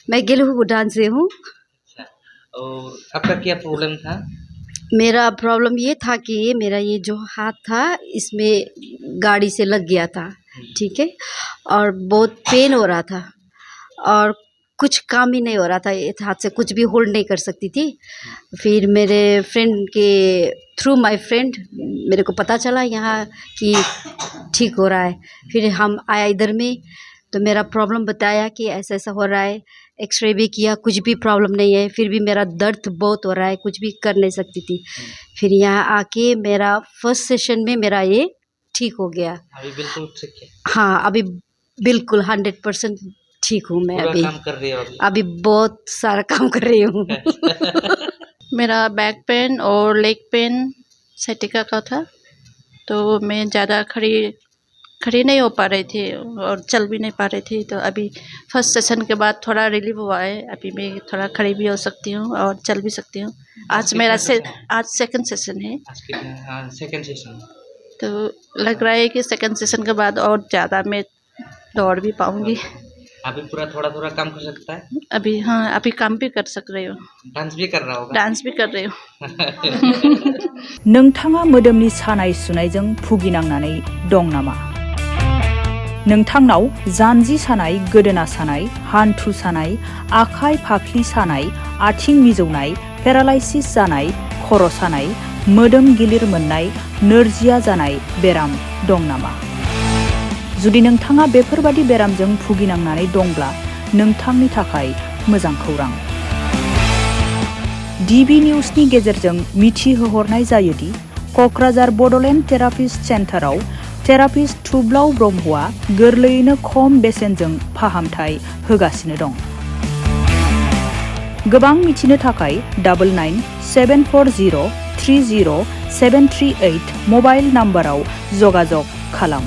मैं गेलू भूटान से हूँ। अच्छा, और आपका क्या प्रॉब्लम था? मेरा प्रॉब्लम ये था कि मेरा ये जो हाथ था इसमें गाड़ी से लग गया था, ठीक है, और बहुत पेन हो रहा था और कुछ काम ही नहीं हो रहा था, इस हाथ से कुछ भी होल्ड नहीं कर सकती थी। फिर मेरे फ्रेंड के थ्रू, माय फ्रेंड, मेरे को पता चला यहाँ कि ठीक हो रहा है। फिर हम आया इधर में, तो मेरा प्रॉब्लम बताया कि ऐसा ऐसा हो रहा है, एक्सरे भी किया, कुछ भी प्रॉब्लम नहीं है। फिर भी मेरा दर्द बहुत हो रहा है, कुछ भी कर नहीं सकती थी। फिर यहाँ आके मेरा फर्स्ट सेशन में मेरा ये ठीक हो गया। अभी बिल्कुल ठीक है? हाँ, अभी बिल्कुल 100% ठीक हूँ मैं। पूरा अभी काम कर रही हो अभी? अभी बहुत सारा काम कर रही हूँ। मेरा बैक पेन और लेग पेन सैटिका का था, तो मैं ज़्यादा खड़ी नहीं हो पा रही थी और चल भी नहीं पा रही थी। तो अभी फर्स्ट सेशन के बाद थोड़ा रिलीफ हुआ है, अभी मैं थोड़ा खड़ी भी हो सकती हूँ और चल भी सकती हूँ। आज सेकंड सेशन है। Second session. तो लग रहा है कि सेकंड सेशन के बाद और ज़्यादा मैं दौड़ भी पाऊँगी। अभी पूरा थोड़ा थोड़ा काम कर सकता है? अभी हाँ, अभी काम भी कर सक रही हूँ। डांस भी कर रहा होगा? डांस भी कर रही हूँ। नोंथाङा मोदोमनि सानाय सुनायजों भुगिनांनानै दं नामा? नोंथांनाव जानजि सानाय, गोदोना सानाय, हान्थु सानाय, आखाइ फाफ्लि सानाय, आथिं मिजौनाय, पेरालाइसिस जानाय, खर' सानाय, मोदोम गिलिर मोननाय, नोरजिया जानाय बेराम दं नामा? जुदि नोंथाङा बेफोरबादि बेरामजों भुगिनांनानै दंब्ला नोंथांनि थाखाय मोजां खौरां। DB निउसनि गेजेरजों मिथिहोहरनाय जायोदि क'क्राझार बड'लेण्ड थेरापिस्ट सेन्टाराव थेरापिस्ट थुब्लाव ब्रह्मआ गोरलैयैनो खम बेसेनजों फाहामथाय होगासिनो दं। गोबां मिथिनो थाखाय 9974030738 मबाइल नाम्बाराव जगाजग खालाम।